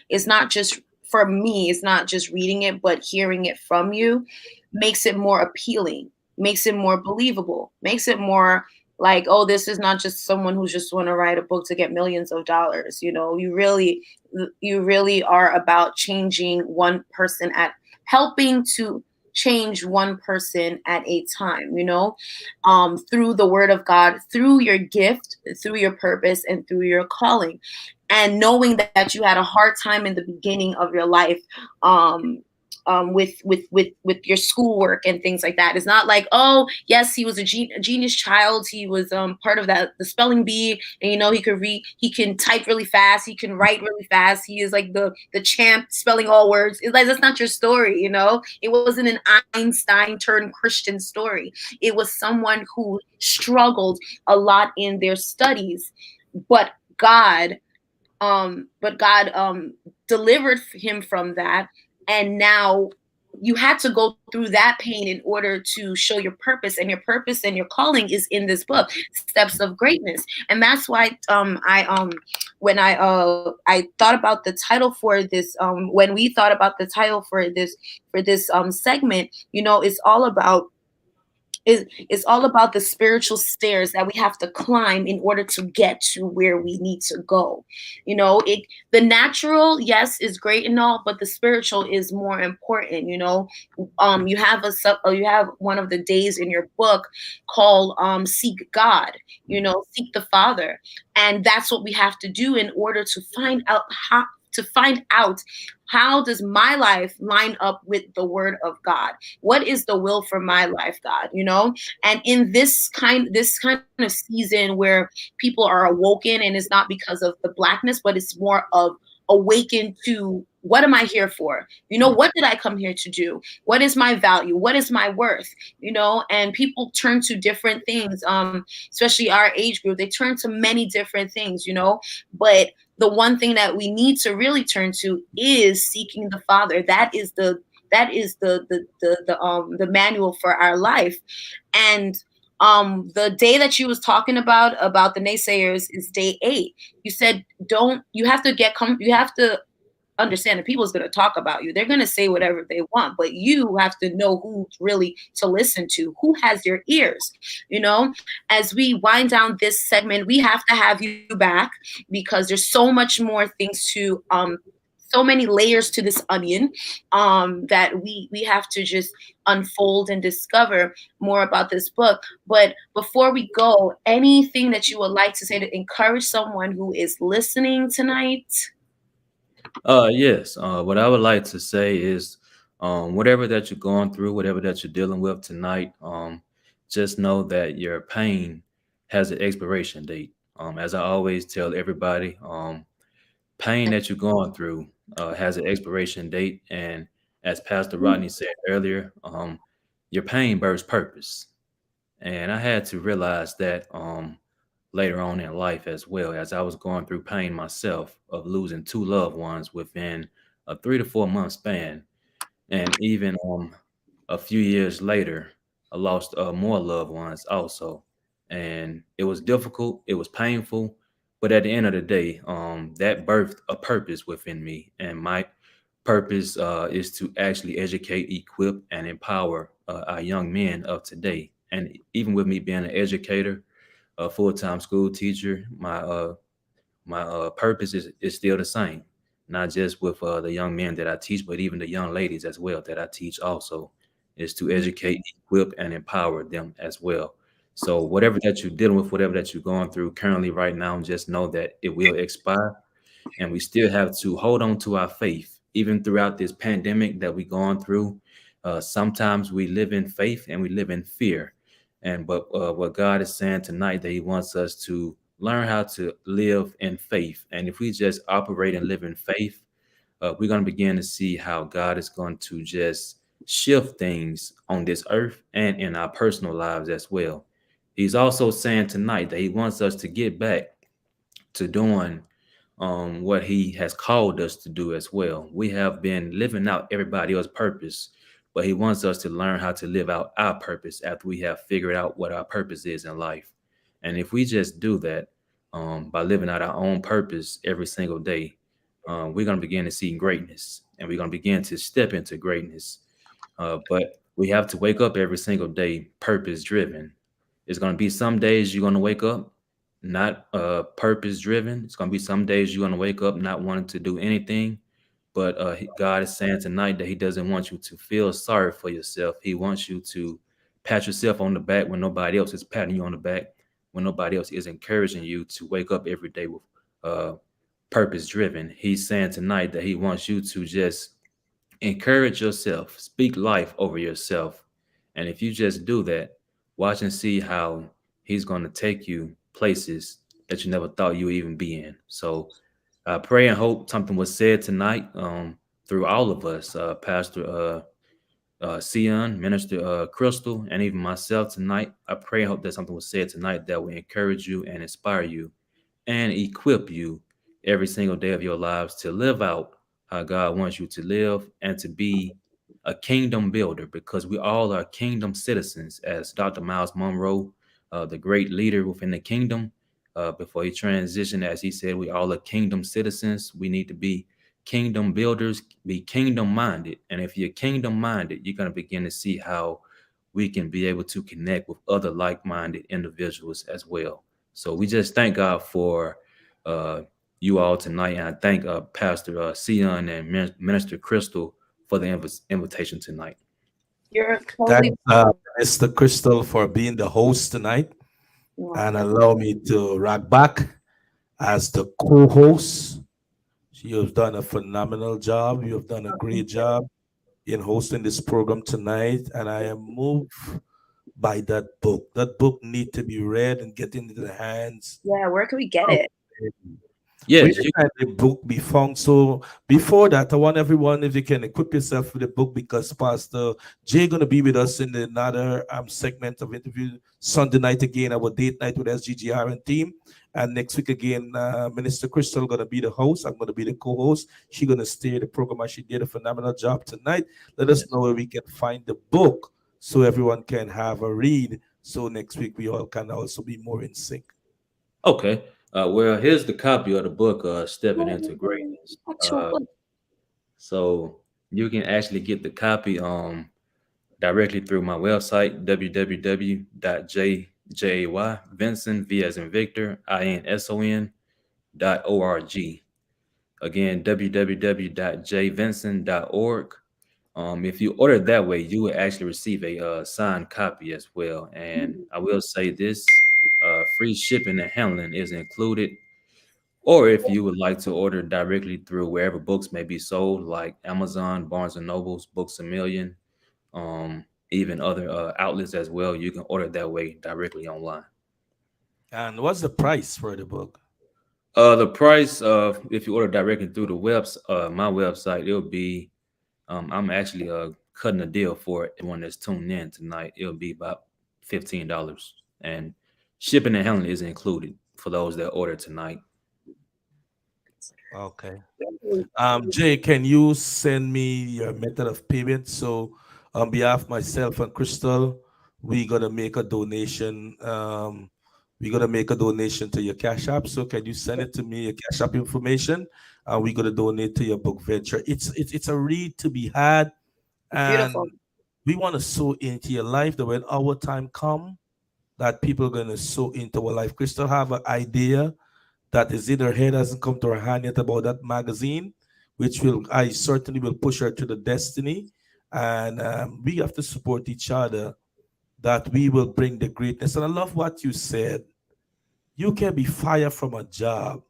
It's not just for me, it's not just reading it, but hearing it from you makes it more appealing, makes it more believable, makes it more like, oh, this is not just someone who's just want to write a book to get millions of dollars. You really are about changing one person, at helping to change one person at a time, through the word of God, through your gift, through your purpose, and through your calling. And knowing that you had a hard time in the beginning of your life, with your schoolwork and things like that. It's not like, oh yes, he was a genius child. He was part of the spelling bee, and he could read, he can type really fast, he can write really fast. He is like the champ spelling all words. It's like, that's not your story. It wasn't an Einstein turned Christian story. It was someone who struggled a lot in their studies, but God delivered him from that. And now you had to go through that pain in order to show your purpose, and your calling is in this book, Steps of Greatness. And that's why when I thought about the title for this, when we thought about the title for this segment, it's all about it's all about the spiritual stairs that we have to climb in order to get to where we need to go. The natural, yes, is great and all, but the spiritual is more important. You have one of the days in your book called Seek God. Seek the Father, and that's what we have to do in order to find out how does my life line up with the word of God? What is the will for my life, God? And in this kind of season where people are awoken, and it's not because of the blackness, but it's more of awakened to, what am I here for? What did I come here to do? What is my value? What is my worth? And people turn to different things, especially our age group. They turn to many different things, but the one thing that we need to really turn to is seeking the Father. That is the manual for our life. And the day that you was talking about the naysayers is day 8. You said you have to understand that people is going to talk about you. They're going to say whatever they want, but you have to know who really to listen to, who has your ears. As we wind down this segment, we have to have you back, because there's so much more things to so many layers to this onion that we have to just unfold and discover more about this book. But before we go, anything that you would like to say to encourage someone who is listening tonight? Yes. What I would like to say is, whatever that you're going through, whatever that you're dealing with tonight, just know that your pain has an expiration date. As I always tell everybody, pain that you're going through has an expiration date. And as Pastor Rodney said earlier, your pain births purpose. And I had to realize that later on in life, as well, as I was going through pain myself of losing 2 loved ones within a 3 to 4 month span. And even a few years later, I lost more loved ones also. And it was difficult, it was painful, but at the end of the day, that birthed a purpose within me. And my purpose is to actually educate, equip, and empower our young men of today. And even with me being an educator, a full-time school teacher, my purpose is still the same. Not just with the young men that I teach, but even the young ladies as well that I teach also, is to educate, equip, and empower them as well. So whatever that you're dealing with, whatever that you're going through currently right now, just know that it will expire, and we still have to hold on to our faith, even throughout this pandemic that we're going through. Sometimes we live in faith and we live in fear. But what God is saying tonight, that He wants us to learn how to live in faith. And if we just operate and live in faith, we're going to begin to see how God is going to just shift things on this earth and in our personal lives as well. He's also saying tonight that He wants us to get back to doing what He has called us to do as well. We have been living out everybody else's purpose, but He wants us to learn how to live out our purpose after we have figured out what our purpose is in life. And if we just do that by living out our own purpose every single day, we're going to begin to see greatness, and we're going to begin to step into greatness. But we have to wake up every single day purpose driven. It's going to be some days you're going to wake up not purpose driven. It's going to be some days you're going to wake up not wanting to do anything. But God is saying tonight that He doesn't want you to feel sorry for yourself. He wants you to pat yourself on the back when nobody else is patting you on the back, when nobody else is encouraging you to wake up every day with purpose driven. He's saying tonight that He wants you to just encourage yourself, speak life over yourself. And if you just do that, watch and see how he's going to take you places that you never thought you would even be in. So I pray and hope something was said tonight through all of us, Pastor Seon, Minister Crystal, and even myself tonight. I pray and hope that something was said tonight that will encourage you and inspire you and equip you every single day of your lives to live out how God wants you to live and to be a kingdom builder, because we all are kingdom citizens, as Dr. Miles Monroe, the great leader within the kingdom, before he transitioned, as he said, we all are kingdom citizens. We need to be kingdom builders, be kingdom minded. And if you're kingdom minded, you're going to begin to see how we can be able to connect with other like minded individuals as well. So we just thank God for you all tonight. And I thank Pastor Seon and Minister Crystal for the invitation tonight. You're totally Thanks, Mr. Crystal, for being the host tonight. And allow me to rock back as the co-host. You have done a phenomenal job. You have done a great job in hosting this program tonight. And I am moved by that book. That book needs to be read and get into the hands. Yeah, where can we get it? Yes, Where can the book be found? So before that, I want everyone, if you can equip yourself with the book, because Pastor Jay going to be with us in another segment of interview Sunday night again, our date night with SGGR and team. And next week again, Minister Crystal going to be the host. I'm going to be the co-host. She's going to steer the program, and she did a phenomenal job tonight. Let us know where we can find the book so everyone can have a read. So next week we all can also be more in sync. Okay. Well, here's the copy of the book, Stepping into Greatness. So you can actually get the copy directly through my website, www.jayvincent, V as in Victor, INSON.org. Again, www.jvincent.org. If you order it that way, you will actually receive a signed copy as well. And I will say this, free shipping and handling is included. Or if you would like to order directly through wherever books may be sold, like Amazon, Barnes & Nobles, Books A Million, even other outlets as well, you can order that way directly online. And what's the price for the book? The price of, if you order directly through the my website, it'll be, I'm actually cutting a deal for it. One that's tuned in tonight, it'll be about $15, and shipping and handling is included for those that order tonight. Okay. Jay, can you send me your method of payment? So on behalf of myself and Crystal, we're gonna make a donation. We're gonna make a donation to your Cash App. So can you send it to me, your Cash App information? And we're gonna donate to your book venture. It's a read to be had, and Beautiful. we want to sow into your life that when our time come, that people are gonna sow into our life. Crystal have an idea that is in her head, hasn't come to her hand yet, about that magazine, which I certainly will push her to the destiny. And we have to support each other, that we will bring the greatness. And I love what you said. You can be fired from a job,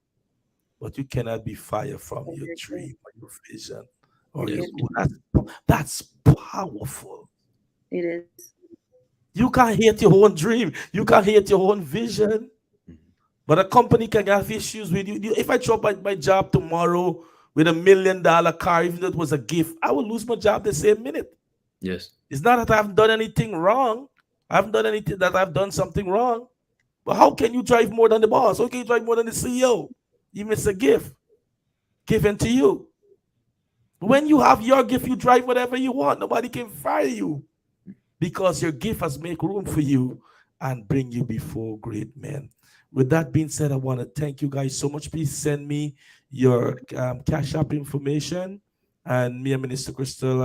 but you cannot be fired from your dream or your vision. Or Yes. that's powerful. It is. You can't hate your own dream. You can't hate your own vision. But a company can have issues with you. If I drop my job tomorrow with $1 million car, even though it was a gift, I will lose my job the same minute. Yes. It's not that I haven't done anything wrong. I haven't done anything that I've done something wrong. But how can you drive more than the boss? How can you drive more than the CEO? Even it's a gift given to you. When you have your gift, you drive whatever you want. Nobody can fire you, because your gift has made room for you and bring you before great men. With that being said, I want to thank you guys so much. Please send me your Cash App information, and me and Minister Crystal,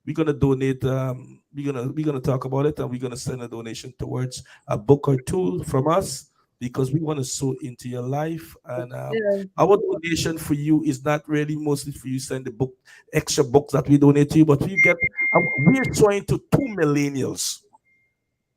we're gonna donate. We're gonna talk about it, and we're gonna send a donation towards a book or two from us, because we want to sow into your life. And our donation for you is not really mostly for you send the book, extra books that we donate to you, but we're trying to 2 millennials.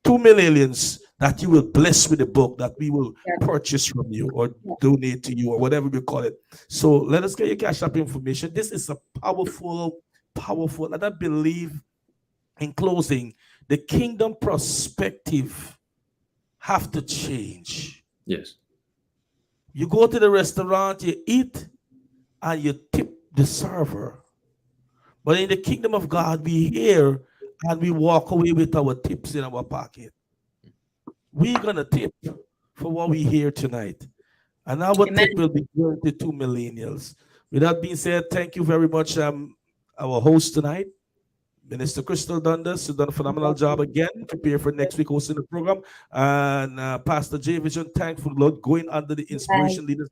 2 millennials that you will bless with the book that we will purchase from you or donate to you or whatever we call it. So let us get your Cash App information. This is a powerful powerful. And I believe, in closing, the kingdom perspective have to change. Yes. You go to the restaurant, you eat, and you tip the server. But in the kingdom of God, we hear and we walk away with our tips in our pocket. We're going to tip for what we hear tonight. And our Amen. tip will be going to 2 millennials. With that being said, thank you very much, our host tonight, Minister Crystal Dundas, who done a phenomenal job again. Prepare for next week hosting the program. And Pastor J Vision, thankful Lord, going under the inspiration leaders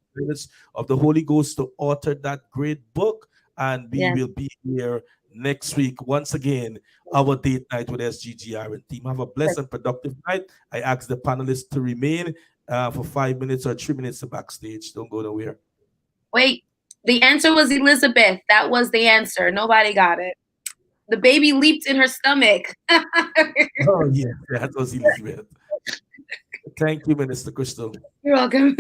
of the Holy Ghost to author that great book. And we will be here next week. Once again, our date night with SGGR and team. Have a blessed and productive night. I ask the panelists to remain for 5 minutes or 3 minutes backstage. Don't go nowhere. Wait, the answer was Elizabeth. That was the answer. Nobody got it. The baby leaped in her stomach. Oh, yeah, that was Elizabeth. Thank you, Minister Crystal. You're welcome.